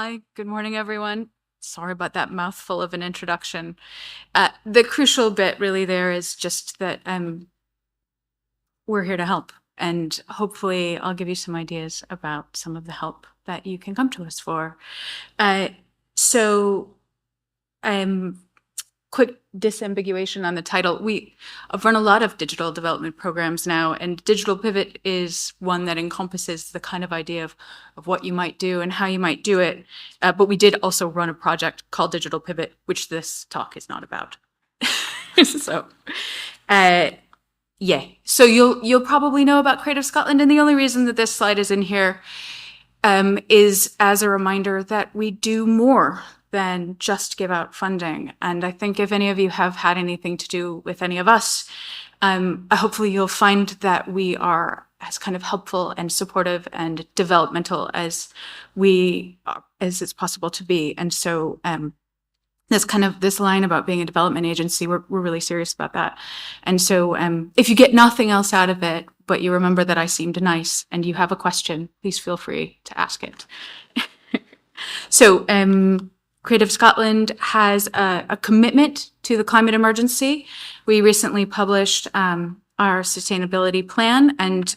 Hi, good morning, everyone. Sorry about that mouthful of an introduction. The crucial bit really there is just that we're here to help, and hopefully I'll give you some ideas about some of the help that you can come to us for. So, quick disambiguation on the title. I've run a lot of digital development programs now, and Digital Pivot is one that encompasses the kind of idea of what you might do and how you might do it. But we did also run a project called Digital Pivot, which this talk is not about. So, yeah. So you'll probably know about Creative Scotland, and the only reason that this slide is in here is as a reminder that we do more than just give out funding. And I think if any of you have had anything to do with any of us, hopefully you'll find that we are as kind of helpful and supportive and developmental as it's possible to be. And so this line about being a development agency, we're really serious about that. And so if you get nothing else out of it, but you remember that I seemed nice and you have a question, please feel free to ask it. So Creative Scotland has a commitment to the climate emergency. We recently published our sustainability plan, and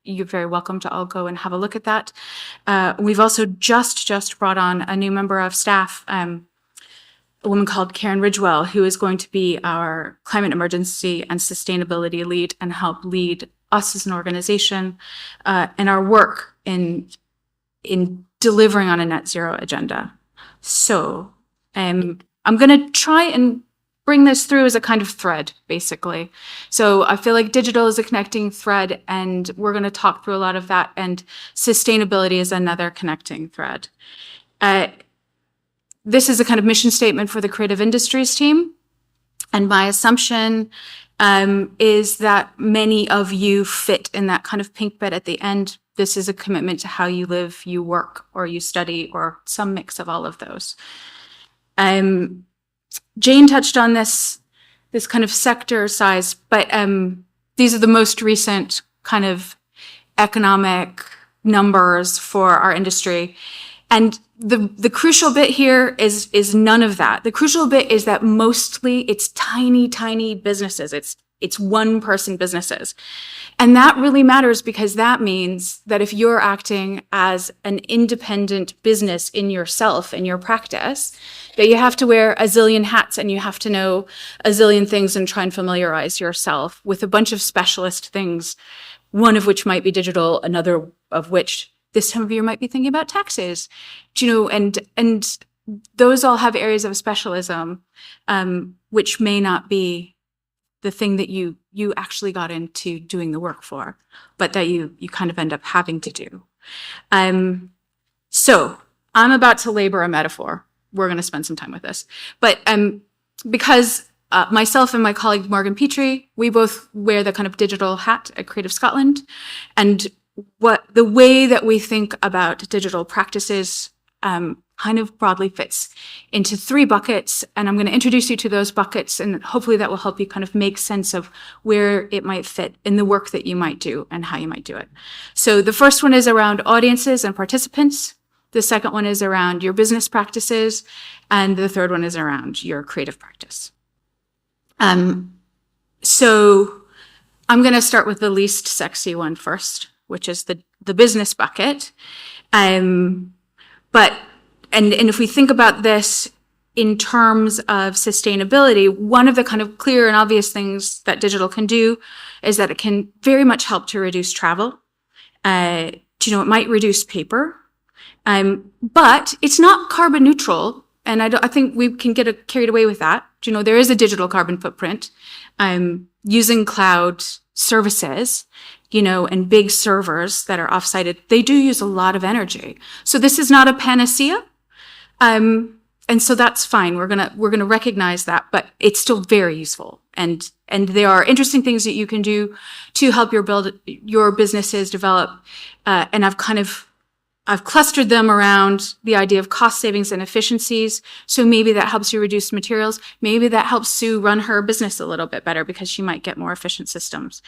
you're very welcome to all go and have a look at that. We've also just brought on a new member of staff, a woman called Karen Ridgewell, who is going to be our climate emergency and sustainability lead and help lead us as an organization in our work in delivering on a net zero agenda. So I'm going to try and bring this through as a kind of thread, basically. So I feel like digital is a connecting thread, and we're going to talk through a lot of that, and sustainability is another connecting thread. This is a kind of mission statement for the creative industries team. And my assumption is that many of you fit in that kind of pink bit at the end. This is a commitment to how you live, you work, or you study, or some mix of all of those. Jane touched on this kind of sector size, but these are the most recent kind of economic numbers for our industry. And the crucial bit here is none of that. The crucial bit is that mostly it's tiny businesses. It's one-person businesses. And that really matters, because that means that if you're acting as an independent business in yourself, in your practice, that you have to wear a zillion hats and you have to know a zillion things and try and familiarize yourself with a bunch of specialist things, one of which might be digital, another of which this time of year might be thinking about taxes, and those all have areas of specialism, which may not be the thing that you actually got into doing the work for, but that you kind of end up having to do. So I'm about to labor a metaphor. We're going to spend some time with this. But because myself and my colleague Morgan Petrie, we both wear the kind of digital hat at Creative Scotland, and the way that we think about digital practices kind of broadly fits into 3 buckets, and I'm going to introduce you to those buckets, and hopefully that will help you kind of make sense of where it might fit in the work that you might do and how you might do it. So the first one is around audiences and participants. The second one is around your business practices, and the third one is around your creative practice. So I'm going to start with the least sexy one first, which is the business bucket. And if we think about this in terms of sustainability, one of the kind of clear and obvious things that digital can do is that it can very much help to reduce travel. It might reduce paper, but it's not carbon neutral. And I think we can get carried away with that. There is a digital carbon footprint. Using cloud services, and big servers that are off-sited, they do use a lot of energy. So this is not a panacea. And so that's fine. We're gonna recognize that, but it's still very useful. And there are interesting things that you can do to help your businesses develop. And I've clustered them around the idea of cost savings and efficiencies. So maybe that helps you reduce materials. Maybe that helps Sue run her business a little bit better because she might get more efficient systems.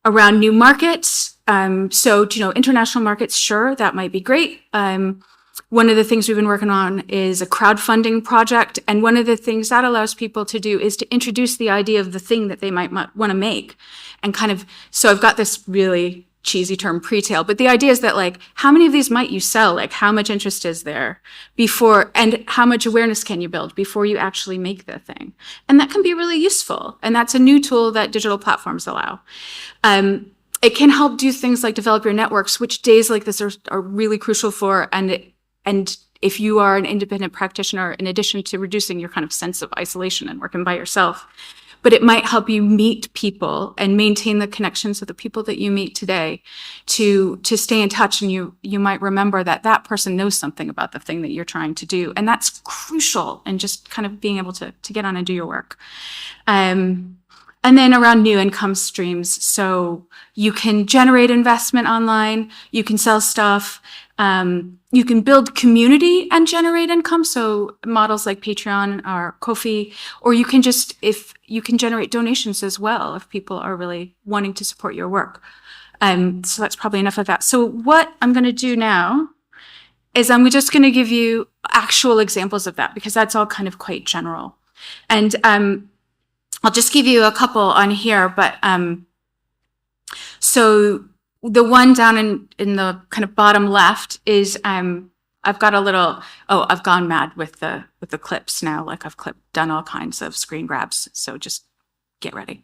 Around new markets. So, international markets, sure, that might be great. One of the things we've been working on is a crowdfunding project. And one of the things that allows people to do is to introduce the idea of the thing that they might want to make. And kind of, so I've got this really cheesy term, pre-tail, but the idea is that, like, how many of these might you sell? Like, how much interest is there before, and how much awareness can you build before you actually make the thing? And that can be really useful. And that's a new tool that digital platforms allow. It can help do things like develop your networks, which days like this are really crucial for. And if you are an independent practitioner, in addition to reducing your kind of sense of isolation and working by yourself, but it might help you meet people and maintain the connections with the people that you meet today to stay in touch. And you might remember that that person knows something about the thing that you're trying to do. And that's crucial in just kind of being able to get on and do your work. And then around new income streams. So you can generate investment online, you can sell stuff, you can build community and generate income. So models like Patreon or Ko-fi, or you can if you can generate donations as well, if people are really wanting to support your work. So that's probably enough of that. So what I'm going to do now is I'm just going to give you actual examples of that, because that's all kind of quite general. And I'll just give you a couple on here, but so the one down in the kind of bottom left is I've got a little, I've gone mad with the clips now. Like, I've done all kinds of screen grabs, so just get ready.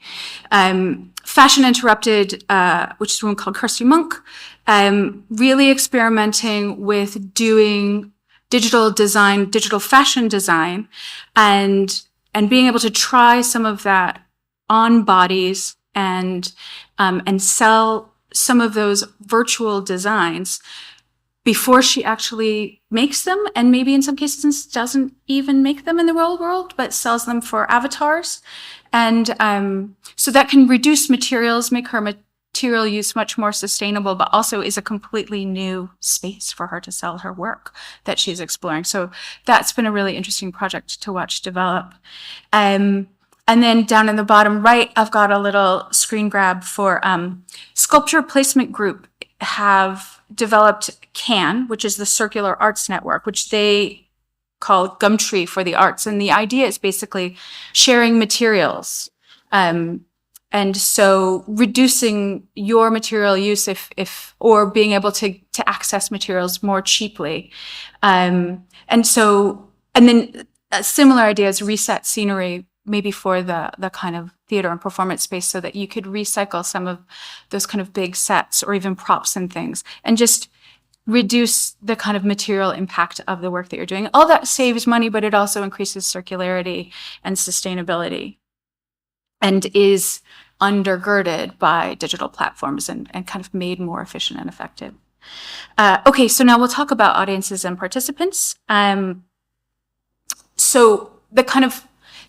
Fashion Interrupted, which is one called Kirsty Monk, really experimenting with doing digital fashion design, and being able to try some of that on bodies and sell some of those virtual designs before she actually makes them, and maybe in some cases doesn't even make them in the real world, but sells them for avatars. And so that can reduce materials, make her material use much more sustainable, but also is a completely new space for her to sell her work that she's exploring. So that's been a really interesting project to watch develop. And then down in the bottom right, I've got a little screen grab for Sculpture Placement Group have developed CAN, which is the Circular Arts Network, which they call Gumtree for the arts. And the idea is basically sharing materials. And so reducing your material use or being able to access materials more cheaply. And then a similar idea is Reset Scenery, maybe for the kind of theater and performance space, so that you could recycle some of those kind of big sets or even props and things, and just reduce the kind of material impact of the work that you're doing. All that saves money, but it also increases circularity and sustainability, and is undergirded by digital platforms and kind of made more efficient and effective. Okay, so now we'll talk about audiences and participants. So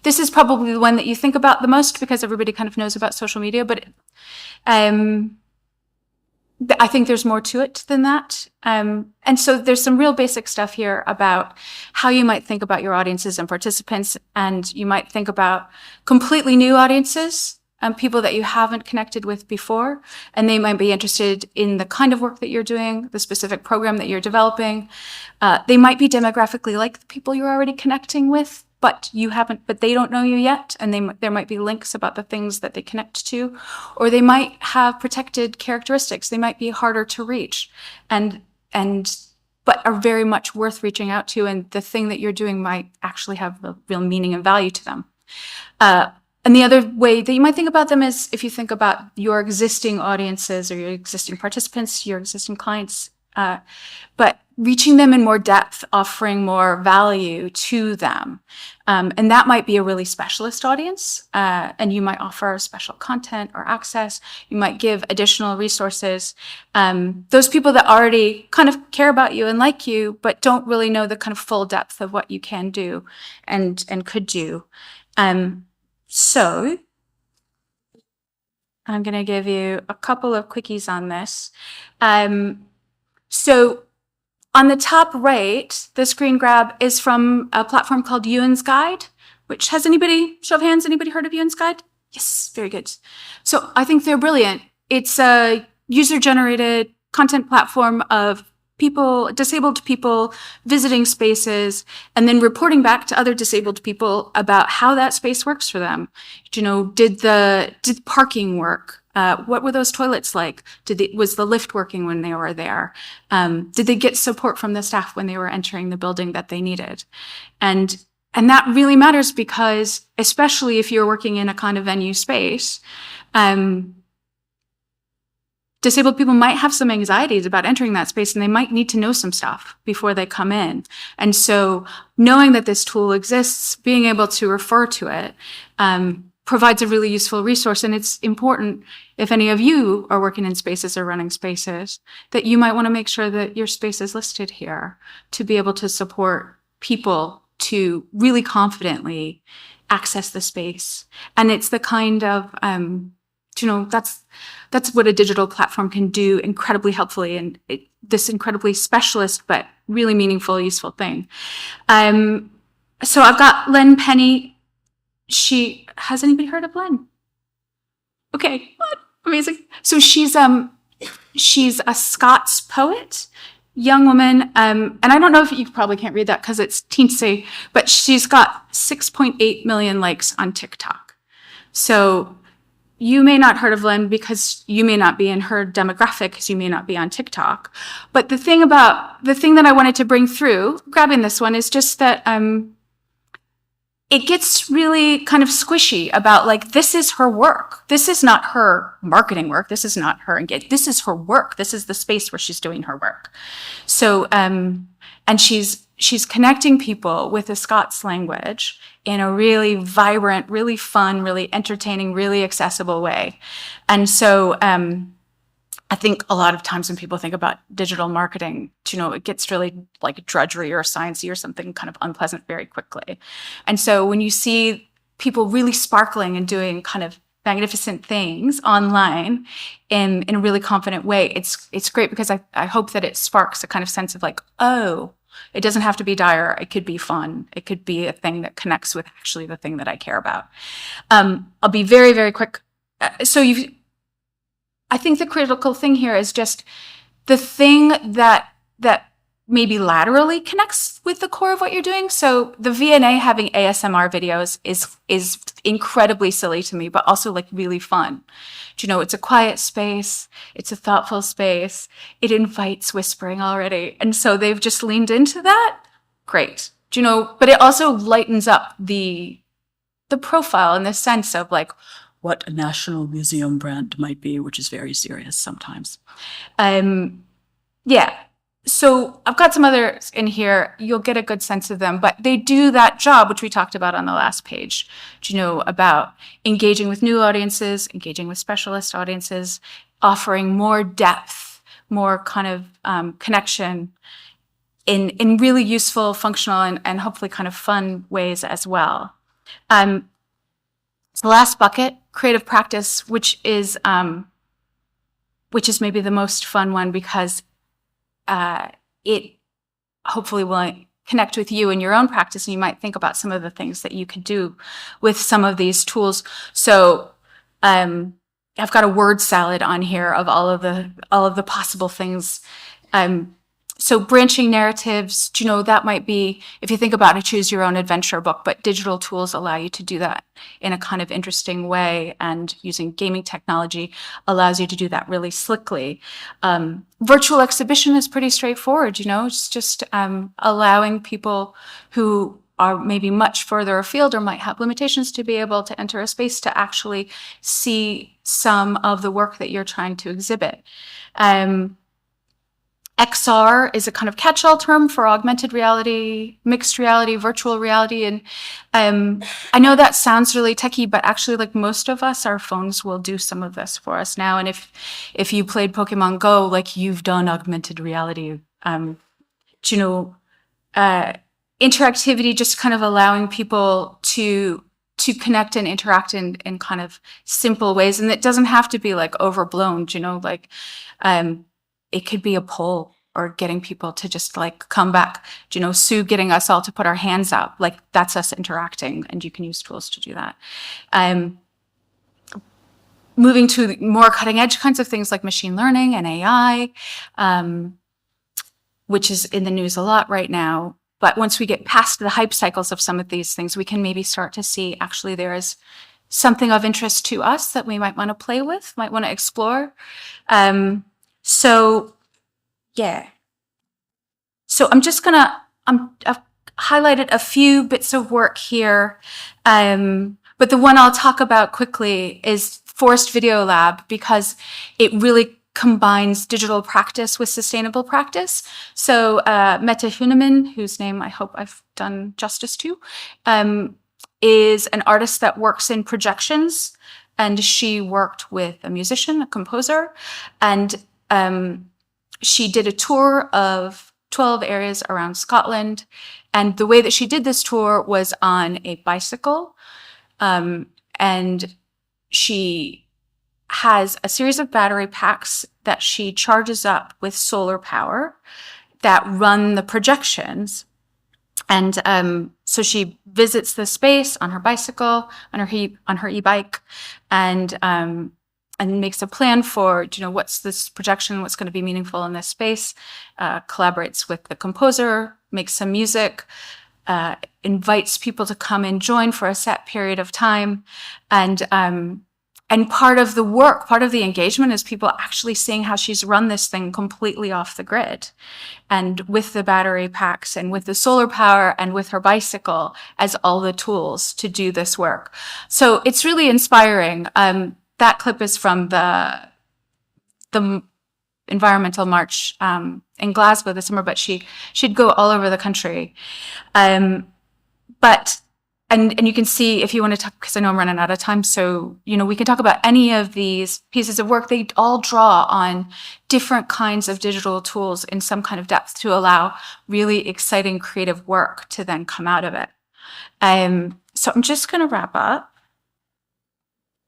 this is probably the one that you think about the most, because everybody kind of knows about social media, but I think there's more to it than that. And so there's some real basic stuff here about how you might think about your audiences and participants. And you might think about completely new audiences, people that you haven't connected with before, and they might be interested in the kind of work that you're doing, the specific program that you're developing. They might be demographically like the people you're already connecting with, but they don't know you yet, and there might be links about the things that they connect to, or they might have protected characteristics. They might be harder to reach, but are very much worth reaching out to, and the thing that you're doing might actually have real meaning and value to them. And the other way that you might think about them is if you think about your existing audiences or your existing participants, your existing clients, but reaching them in more depth, offering more value to them. And that might be a really specialist audience, and you might offer special content or access. You might give additional resources. Those people that already kind of care about you and like you, but don't really know the kind of full depth of what you can do and could do. So I'm going to give you a couple of quickies on this. So on the top right, the screen grab is from a platform called Ewan's Guide, which show of hands, anybody heard of Ewan's Guide? Yes, very good. So I think they're brilliant. It's a user-generated content platform of disabled people visiting spaces and then reporting back to other disabled people about how that space works for them. Did parking work? What were those toilets like? Was the lift working when they were there? Did they get support from the staff when they were entering the building that they needed? And that really matters because, especially if you're working in a kind of venue space, disabled people might have some anxieties about entering that space, and they might need to know some stuff before they come in. And so knowing that this tool exists, being able to refer to it, provides a really useful resource. And it's important, if any of you are working in spaces or running spaces, that you might want to make sure that your space is listed here to be able to support people to really confidently access the space. And it's the kind of, that's what a digital platform can do incredibly helpfully, and this incredibly specialist but really meaningful, useful thing. So I've got Len Penny. Has anybody heard of Len? Okay, what? Amazing. So she's a Scots poet, young woman, and I don't know if you probably can't read that because it's teensy, but she's got 6.8 million likes on TikTok. So you may not heard of Len because you may not be in her demographic because you may not be on TikTok. But the thing that I wanted to bring through, grabbing this one, is just that it gets really kind of squishy about, like, this is her work. This is not her marketing work. This is not her engagement. This is her work. This is the space where she's doing her work. So, and she's connecting people with the Scots language in a really vibrant, really fun, really entertaining, really accessible way. And so I think a lot of times when people think about digital marketing, it gets really like drudgery or sciencey or something kind of unpleasant very quickly. And so when you see people really sparkling and doing kind of magnificent things online in a really confident way, it's great, because I hope that it sparks a kind of sense of like, oh, it doesn't have to be dire. It could be fun. It could be a thing that connects with actually the thing that I care about. I'll be very, very quick. I think the critical thing here is just the thing that maybe laterally connects with the core of what you're doing. So the V&A having ASMR videos is incredibly silly to me, but also like really fun. It's a quiet space. It's a thoughtful space. It invites whispering already. And so they've just leaned into that. Great. But it also lightens up the profile in the sense of like what a National Museum brand might be, which is very serious sometimes. Yeah. So I've got some others in here. You'll get a good sense of them, but they do that job, which we talked about on the last page, about engaging with new audiences, engaging with specialist audiences, offering more depth, more kind of connection in really useful, functional, and hopefully kind of fun ways as well. The last bucket, creative practice, which is maybe the most fun one, because it hopefully will connect with you in your own practice, and you might think about some of the things that you could do with some of these tools. So I've got a word salad on here of all of the possible things. So branching narratives, that might be, if you think about a choose your own adventure book, but digital tools allow you to do that in a kind of interesting way, and using gaming technology allows you to do that really slickly. Virtual exhibition is pretty straightforward, it's just allowing people who are maybe much further afield or might have limitations to be able to enter a space to actually see some of the work that you're trying to exhibit. XR is a kind of catch-all term for augmented reality, mixed reality, virtual reality. And I know that sounds really techie, but actually, like most of us, our phones will do some of this for us now. And if you played Pokemon Go, like you've done augmented reality, interactivity, just kind of allowing people to connect and interact in kind of simple ways. And it doesn't have to be like overblown, it could be a poll, or getting people to just like come back, Sue getting us all to put our hands up, like that's us interacting, and you can use tools to do that. Moving to more cutting edge kinds of things like machine learning and AI. which is in the news a lot right now. But once we get past the hype cycles of some of these things, we can maybe start to see actually there is something of interest to us that we might want to play with, might want to explore. So yeah. So I've highlighted a few bits of work here. But the one I'll talk about quickly is Forest Video Lab, because it really combines digital practice with sustainable practice. So Mette Huneman, whose name I hope I've done justice to, is an artist that works in projections, and she worked with a musician, a composer, and she did a tour of 12 areas around Scotland. And the way that she did this tour was on a bicycle, and she has a series of battery packs that she charges up with solar power that run the projections. And so she visits the space on her bicycle, on her e-bike, and makes a plan for, what's this projection, what's going to be meaningful in this space, collaborates with the composer, makes some music, invites people to come and join for a set period of time. And part of the work, part of the engagement is people actually seeing how she's run this thing completely off the grid, and with the battery packs and with the solar power and with her bicycle as all the tools to do this work. So it's really inspiring. That clip is from the environmental march in Glasgow this summer, but she'd go all over the country. And you can see, if you want to talk, because I know I'm running out of time, so, we can talk about any of these pieces of work. They all draw on different kinds of digital tools in some kind of depth to allow really exciting creative work to then come out of it. So I'm just going to wrap up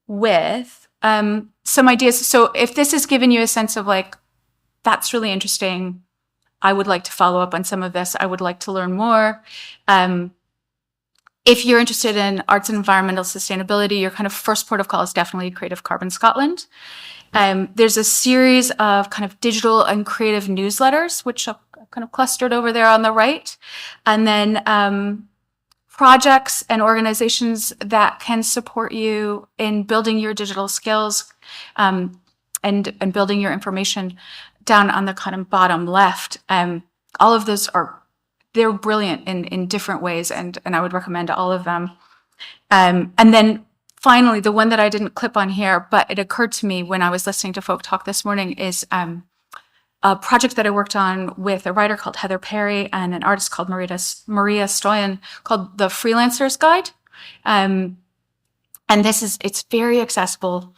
with some ideas. So if this has given you a sense of like, that's really interesting, I would like to follow up on some of this, I would like to learn more. If you're interested in arts and environmental sustainability, your kind of first port of call is definitely Creative Carbon Scotland. There's a series of kind of digital and creative newsletters, which are kind of clustered over there on the right. And then projects and organizations that can support you in building your digital skills and building your information down on the kind of bottom left. All of those they're brilliant in different ways, and I would recommend all of them. And then finally, the one that I didn't clip on here, but it occurred to me when I was listening to folk talk this morning, is a project that I worked on with a writer called Heather Perry and an artist called Maria Stoyan, called the Freelancers Guide. And it's very accessible.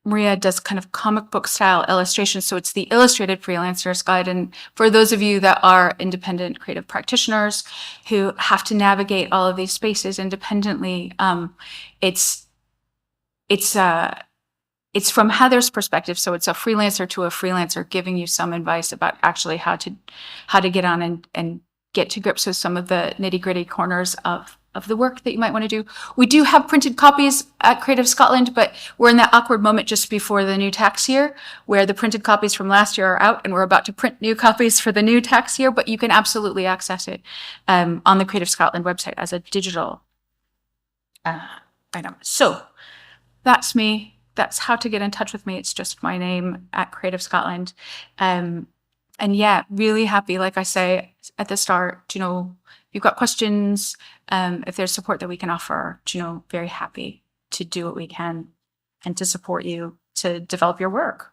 Maria does kind of comic book style illustrations, so it's the illustrated Freelancers Guide. And for those of you that are independent creative practitioners who have to navigate all of these spaces independently, it's from Heather's perspective. So it's a freelancer to a freelancer giving you some advice about actually how to get on and get to grips with some of the nitty gritty corners of the work that you might want to do. We do have printed copies at Creative Scotland, but we're in that awkward moment just before the new tax year where the printed copies from last year are out and we're about to print new copies for the new tax year, but you can absolutely access it on the Creative Scotland website as a digital item. So that's me. That's how to get in touch with me. It's just my name at Creative Scotland. And yeah, really happy, like I say at the start, if you've got questions, if there's support that we can offer, very happy to do what we can and to support you to develop your work.